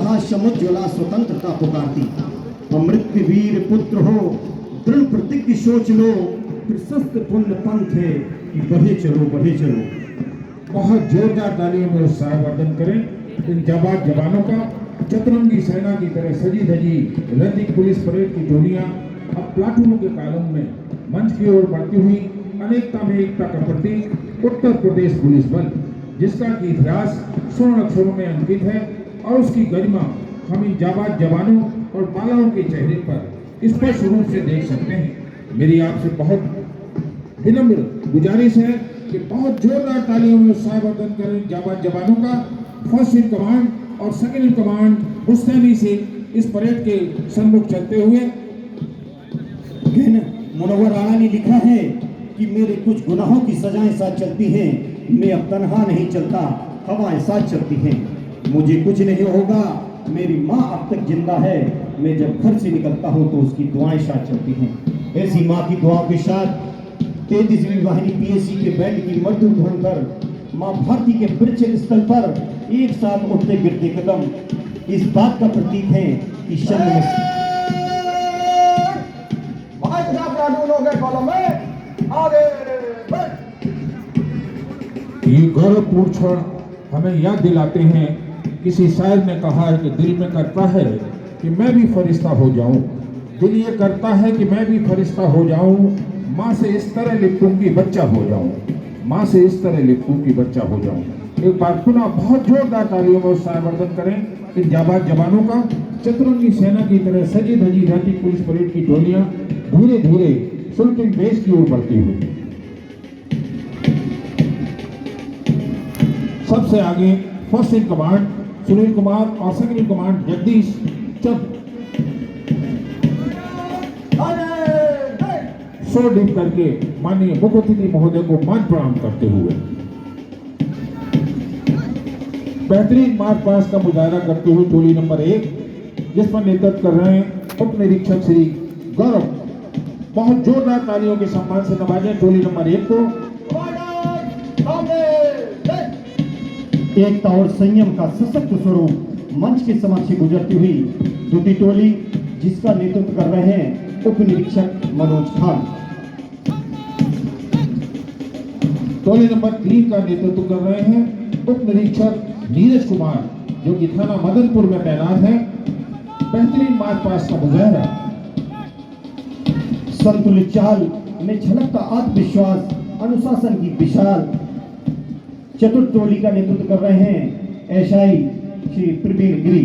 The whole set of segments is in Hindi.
महासमुज्ज्वला स्वतंत्रता पुकारती। अमृत वीर पुत्र हो, दृढ़ प्रतिज्ञ सोच लो, प्रशस्त पुण्य पंथ है कि बढ़े चलो बढ़े चलो। बहुत जोरदार तालियों में उत्साहवर्धन करें इन जाबाज जवानों का। चतुरंगी सेना की तरह सजी धजी रैतिक पुलिस परेड की टोलियां अब प्लाटूनों के कालम में मंच की ओर बढ़ती हुई अनेकता में एकता का प्रतीक उत्तर प्रदेश पुलिस बल, जिसका की इतिहास स्वर्ण अक्षरों में अंकित है और उसकी गरिमा हम इन जाबाज जवानों और बालाओं के चेहरे पर स्पष्ट रूप से देख सकते हैं। मेरी आपसे बहुत विनम्र गुजारिश है कि बहुत जोरदार तालियों में उत्साहवर्धन करें जाबाज जवानों का। फर्स्ट इन कमांड और सेकंड इन कमांड मुस्तैदी से इस परेड के सम्मुख चलते हुए। मुनव्वर राणा ने लिखा है कि मेरे कुछ गुनाहों की सजाएं साथ चलती हैं, मैं अब तन्हा नहीं चलता, हवाएं साथ चलती हैं। मुझे कुछ नहीं होगा, मेरी माँ अब तक जिंदा है, मैं जब घर से निकलता हूँ तो उसकी दुआएं साथ चलती हैं। ऐसी माँ की दुआओं के साथ 33वीं वाहिनी PSC के बैंड की मधुर धुन पर माँ भारती के परिचय स्थल पर एक साथ उठते गिरते कदम इस बात का प्रतीक है कि क्षण में ये गौरवपूर्ण क्षण हमें याद दिलाते हैं, किसी शायर ने कहा है कि दिल में करता है कि मैं भी फरिश्ता हो जाऊं, दिल ये करता है कि मैं भी फरिश्ता हो जाऊं, माँ से इस तरह लिपटूं कि बच्चा हो जाऊं, माँ से इस तरह लिपटूं कि बच्चा हो जाऊं। एक बार पुनः बहुत जोरदार तालियों में उत्साहवर्धन करें इन जाबाज जवानों का। चतुरंगी सेना की तरह सजी धजी रैतिक पुलिस परेड की टोलियां धीरे धीरे सुल्तान बेस की ओर बढ़ती हुई। सबसे आगे first in command Sunil Kumar और second in command Jagdish Chand सो डीप करके माननीय मुख्य अतिथि महोदय को मान प्रणाम करते हुए बेहतरीन मार्च पास्ट का मुजाहरा करते हुए टोली नंबर 1, जिस पर नेतृत्व कर रहे हैं उप निरीक्षक श्री गौरव। बहुत जोरदार तालियों के सम्मान से नवाजें टोली नंबर 1 को। एकता और संयम का सशक्त स्वरूप मंच के समक्ष गुजरती हुई दूसरी टोली, जिसका नेतृत्व कर रहे हैं उप निरीक्षक मनोज खान। टोली नंबर 3 का नेतृत्व कर रहे हैं उप निरीक्षक नीरज कुमार, जो कि थाना मदनपुर में तैनात है। बेहतरीन मार्च पास्ट का मुजाहरा, संतुलित चाल में झलकता आत्मविश्वास, अनुशासन की विशाल चतुर्थ टोली का नेतृत्व कर रहे हैं SI श्री प्रवीण गिरी।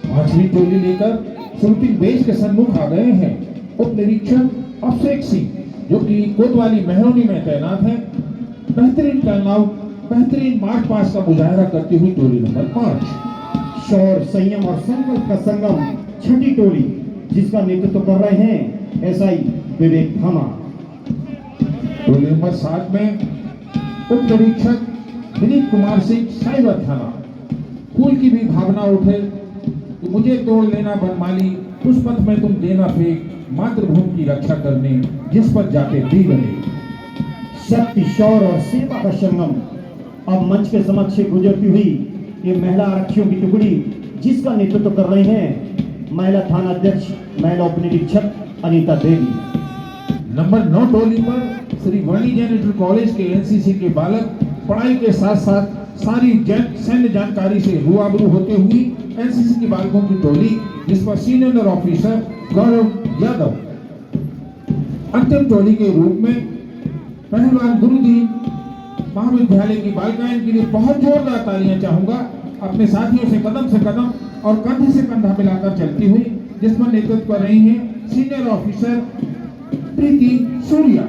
पांचवी टोली लेकर सुल्तान बेस के सम्मुख आ गए हैं उप निरीक्षक अभिषेक सिंह, जो कि कोतवाली मेहरौनी में तैनात है। बेहतरीन टर्नआउट, बेहतरीन मार्च पास्ट का मुजाहरा करती हुई टोली नंबर 5। शौर्य, संयम और संकल्प का संगम छठी टोली, जिसका नेतृत्व कर रहे हैं SI विवेक धामा। टोली नंबर 7 में उप निरीक्षक विनीत कुमार सिंह साइबर थाना। फूल की भी भावना उठे कि मुझे तोड़ लेना बनमाली, उस पथ में तुम देना फेंक, मातृभूमि की रक्षा करने जिस पर जाते दी बने। शक्ति, शौर्य और सेवा का संगम अब मंच के समक्ष गुजरती हुई ये महिला आरक्षियों की टुकड़ी, जिसका नेतृत्व कर रहे हैं महिला थाना अध्यक्ष महिला उप निरीक्षक अनीता देवी। नंबर 9 टोली पर श्री वाणिज्य इंटर कॉलेज के NCC के बालक पढ़ाई के साथ साथ सारी सैन्य जानकारी से रूबरू होते हुए NCC के बालकों की टोली, जिस पर सीनियर ऑफिसर गौरव यादव। अंतिम टोली के रूप में पहलवान गुरुदीन महाविद्यालय की बालिकाएं के लिए बहुत जोरदार तालियां चाहूंगा, अपने साथियों से कदम और कंधे से कंधा मिलाकर चलती हुई, जिस पर नेतृत्व कर रही हैं सीनियर ऑफिसर प्रीति सूर्या।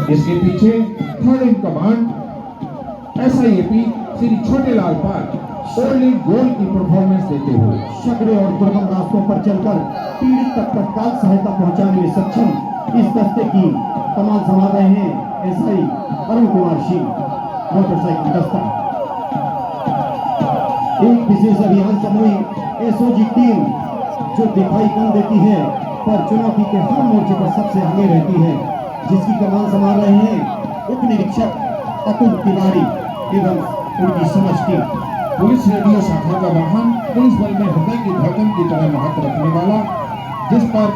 इसके पीछे third in command SIAP Shri छोटे लाल पाल ओनली गोल की परफॉर्मेंस देते हुए सकरे और दुर्गम रास्तों पर चलकर पीड़ित तक तत्काल सहायता पहुंचाने में सक्षम इस दस्ते की कमान संभाल रहे हैं SI अरुण कुमार सिंह, मोटरसाइकिल दस्ता। एक विशेष अभियान समूह SOG टीम, जो दिखाई कम देती है पर चुनौती के हर मोर्चे पर सबसे आगे रहती है, जिसकी कमान संभाल रहे हैं उप निरीक्षक अतुल तिवारी एवं उनकी समझ टीम। पुलिस रेडियो शाखा का वाहन पुलिस बल में हृदय की धड़कन की तरह महत्व रखने वाला, जिस पर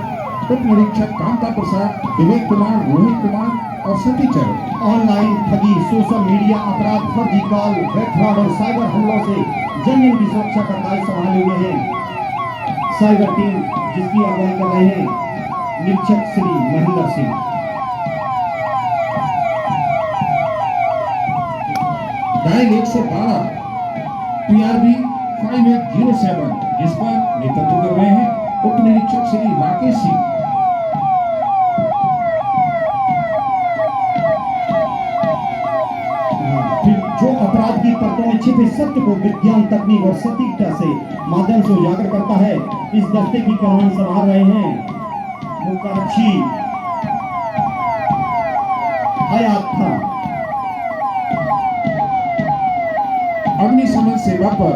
उप निरीक्षक कांता प्रसाद, विवेक कुमार, रोहित कुमार और सती चरण ऑनलाइन ठगी, सोशल मीडिया अपराध, फर्जी कॉल, वेब फ्रॉड और साइबर हमलों से जनजन की सुरक्षा का कार्य संभाले हुए हैं साइबर टीम, जिसकी अगुवाई कर रहे हैं निरीक्षक श्री महेंद्र सिंह। डायल 112 PRB 5807, जिस पर नेतृत्व कर रहे हैं उप निरीक्षक श्री राकेश सिंह। जो अपराध की परतों में छिपे सत्य को विज्ञान, तकनीक और सटीकता से माध्यम से उजागर करता है, इस दस्ते की कमान संभाल रहे हैं मुख्यारक्षी हयात खान। अग्निशमन सेवा पर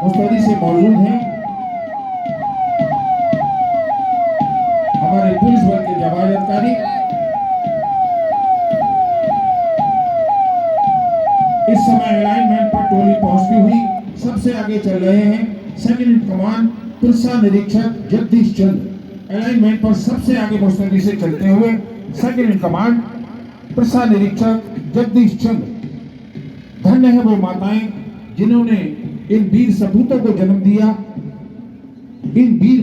मुस्तैदी से मौजूद हैं हमारे पुलिस बल के जाबाज अधिकारी। इस समय अलाइनमेंट पर टोली पहुंचती हुई सबसे आगे चल रहे हैं सेकंड इन कमांड पुरसा निरीक्षक जगदीश चंद्र। अलाइनमेंट पर सबसे आगे मुस्तैदी से चलते हुए सेकंड इन कमांड पुरसा निरीक्षक जगदीश चंद्र। धन्य है वो माताएं जिन्होंने इन वीर सपूतों को जन्म दिया। इन वीर